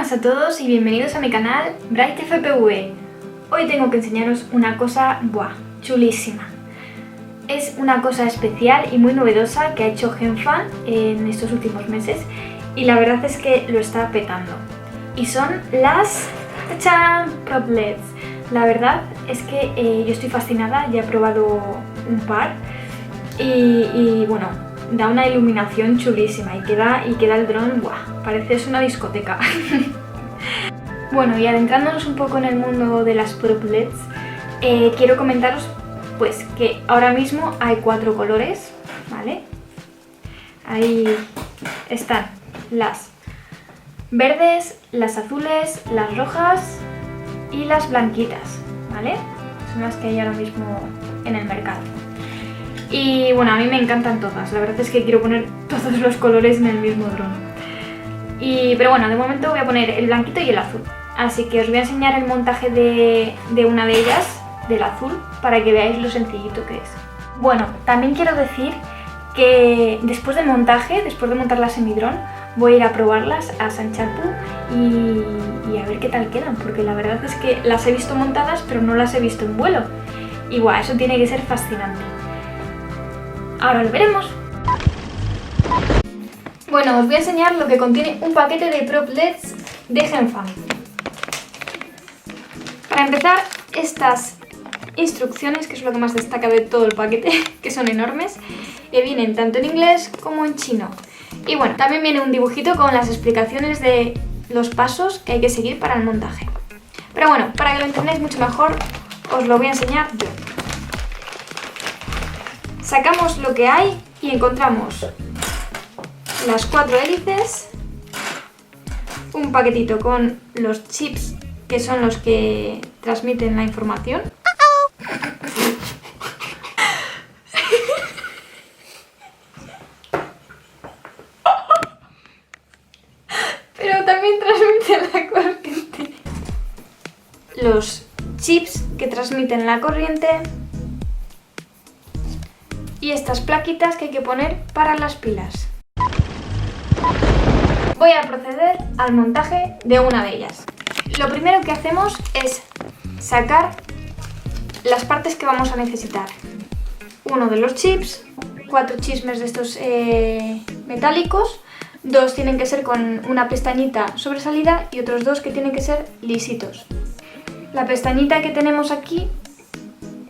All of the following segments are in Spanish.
buenas a todos y bienvenidos a mi canal Bright FPV. Hoy tengo que enseñaros una cosa, chulísima. Es una cosa especial y muy novedosa que ha hecho Genfan en estos últimos meses y la verdad es que lo está petando. Y son las Proplets. La verdad es que yo estoy fascinada, ya he probado un par y bueno, da una iluminación chulísima y queda el dron, parece una discoteca. Bueno, y adentrándonos un poco en el mundo de las Proplets, quiero comentaros pues que ahora mismo hay 4 colores, ¿vale? Ahí están las verdes, las azules, las rojas y las blanquitas, ¿vale? Son las que hay ahora mismo en el mercado. Y bueno, a mí me encantan todas, la verdad es que quiero poner todos los colores en el mismo dron. Pero bueno, de momento voy a poner el blanquito y el azul. Así que os voy a enseñar el montaje de una de ellas, del azul, para que veáis lo sencillito que es. Bueno, también quiero decir que después del montaje, después de montarlas en mi dron, voy a ir a probarlas a Sancharpur y a ver qué tal quedan, porque la verdad es que las he visto montadas, pero no las he visto en vuelo. Y eso tiene que ser fascinante. Ahora lo veremos. Bueno, os voy a enseñar lo que contiene un paquete de Proplets de Genfan. Para empezar, estas instrucciones, que es lo que más destaca de todo el paquete, que son enormes, que vienen tanto en inglés como en chino. Y bueno, también viene un dibujito con las explicaciones de los pasos que hay que seguir para el montaje. Pero bueno, para que lo entendáis mucho mejor, os lo voy a enseñar yo. Sacamos lo que hay y encontramos las 4 hélices, un paquetito con los chips que son los que transmiten la información. Pero también transmiten la corriente. Los chips que transmiten la corriente. Y estas plaquitas que hay que poner para las pilas. Voy a proceder al montaje de una de ellas. Lo primero que hacemos es sacar las partes que vamos a necesitar. Uno de los chips, 4 chismes de estos metálicos, 2 tienen que ser con una pestañita sobresalida y otros 2 que tienen que ser lisitos. La pestañita que tenemos aquí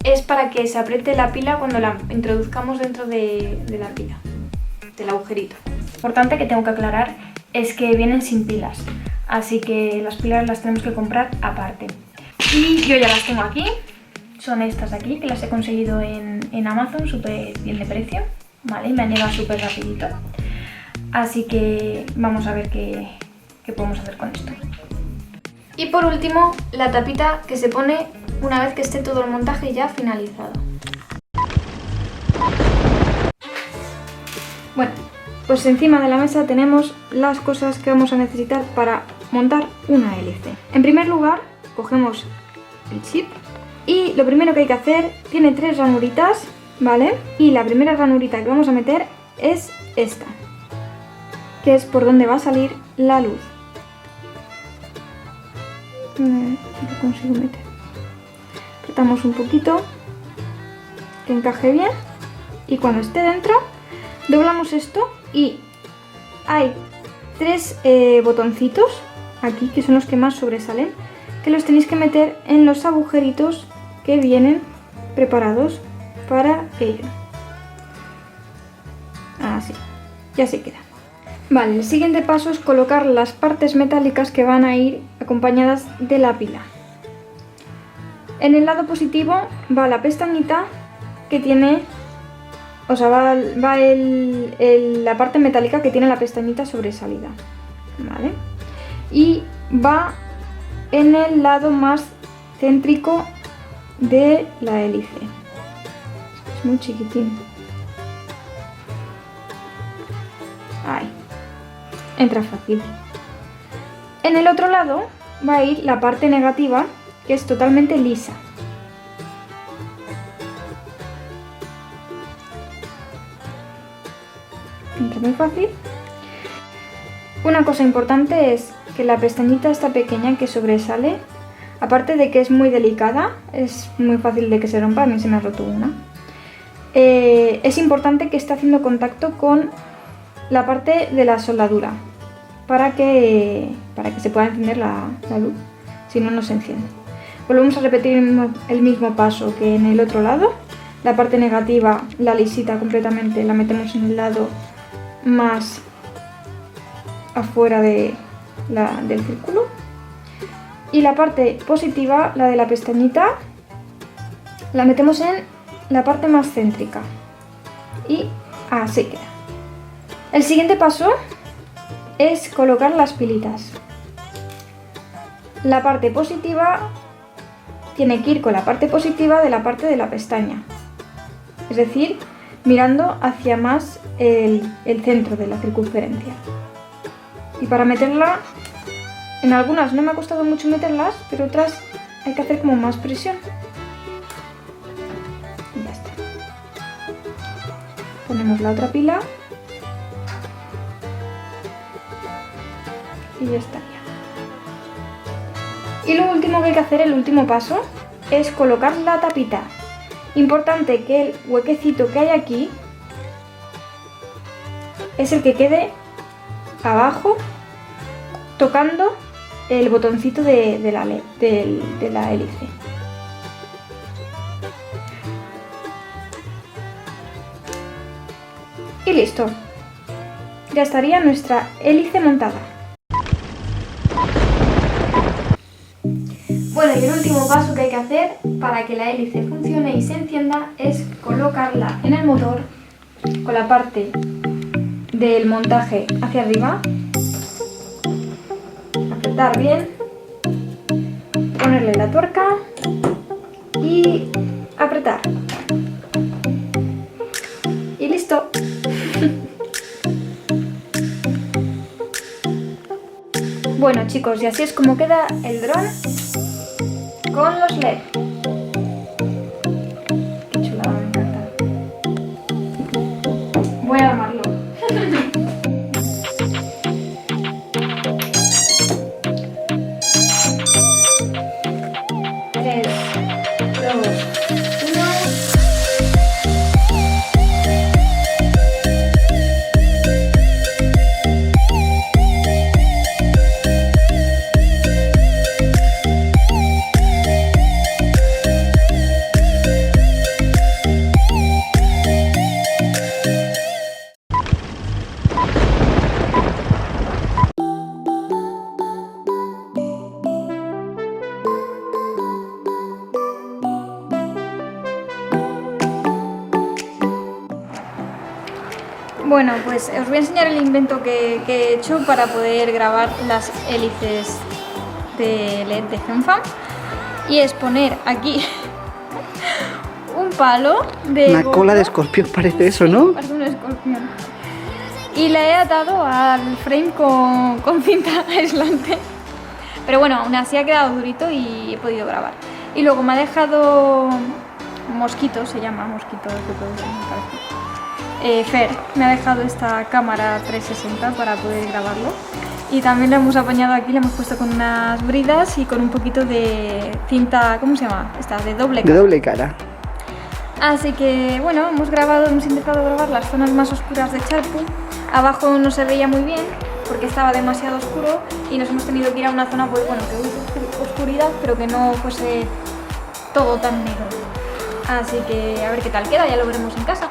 es para que se apriete la pila cuando la introduzcamos dentro de la pila, del agujerito. Lo importante que tengo que aclarar es que vienen sin pilas, así que las pilas las tenemos que comprar aparte. Y yo ya las tengo aquí, son estas de aquí, que las he conseguido en Amazon, súper bien de precio, ¿vale? Y me han llegado súper rapidito. Así que vamos a ver qué podemos hacer con esto. Y por último, la tapita que se pone una vez que esté todo el montaje ya finalizado. Bueno, pues encima de la mesa tenemos las cosas que vamos a necesitar para montar una hélice. En primer lugar, cogemos el chip y lo primero que hay que hacer, tiene 3 ranuritas, ¿vale? Y la primera ranurita que vamos a meter es esta, que es por donde va a salir la luz. Lo consigo meter. Apretamos un poquito, que encaje bien, y cuando esté dentro, doblamos esto y hay 3 botoncitos aquí, que son los que más sobresalen, que los tenéis que meter en los agujeritos que vienen preparados para ello. Así, ya se queda. Vale, el siguiente paso es colocar las partes metálicas que van a ir acompañadas de la pila. En el lado positivo va la pestañita que tiene, va la parte metálica que tiene la pestañita sobresalida, ¿vale? Y va en el lado más céntrico de la hélice. Es muy chiquitín. Ahí. Entra fácil. En el otro lado va a ir la parte negativa, que es totalmente lisa. Entra muy fácil. Una cosa importante es que la pestañita esta pequeña que sobresale, aparte de que es muy delicada, es muy fácil de que se rompa, a mí se me ha roto una. Es importante que esté haciendo contacto con la parte de la soldadura para que se pueda encender la luz, si no, no se enciende. Volvemos a repetir el mismo paso que en el otro lado. La parte negativa, la lisita completamente, la metemos en el lado más afuera del círculo. Y la parte positiva, la de la pestañita, la metemos en la parte más céntrica. Y así queda. El siguiente paso es colocar las pilitas. La parte positiva tiene que ir con la parte positiva de la parte de la pestaña. Es decir, mirando hacia más el centro de la circunferencia. Y para meterla, en algunas no me ha costado mucho meterlas, pero otras hay que hacer como más presión. Y ya está. Ponemos la otra pila. Y ya estaría. Y lo último que hay que hacer, el último paso, es colocar la tapita. Importante que el huequecito que hay aquí es el que quede abajo, tocando el botoncito de la hélice. Y listo. Ya estaría nuestra hélice montada. Bueno, y el último paso que hay que hacer para que la hélice funcione y se encienda es colocarla en el motor con la parte del montaje hacia arriba, apretar bien, ponerle la tuerca y apretar. Y listo. Bueno chicos, y así es como queda el dron con los LED. Qué chulada, me encanta. Voy a armarlo. 3, 2, 1. Bueno, pues os voy a enseñar el invento que he hecho para poder grabar las hélices de LED de Genfan. Y es poner aquí un palo de una goma. Cola de escorpión parece eso, ¿no? Sí, parece un escorpión. Y la he atado al frame con cinta aislante. Pero bueno, aún así ha quedado durito y he podido grabar. Y luego me ha dejado Mosquito, se llama Mosquito de producción, me parece. Fer me ha dejado esta cámara 360 para poder grabarlo. Y también lo hemos apañado aquí, le hemos puesto con unas bridas y con un poquito de cinta, ¿cómo se llama? Esta, de doble cara. De doble cara. Así que bueno, hemos intentado grabar las zonas más oscuras de Charpu. Abajo no se veía muy bien porque estaba demasiado oscuro y nos hemos tenido que ir a una zona, pues bueno, que hubiese oscuridad, pero que no fuese todo tan negro. Así que a ver qué tal queda, ya lo veremos en casa.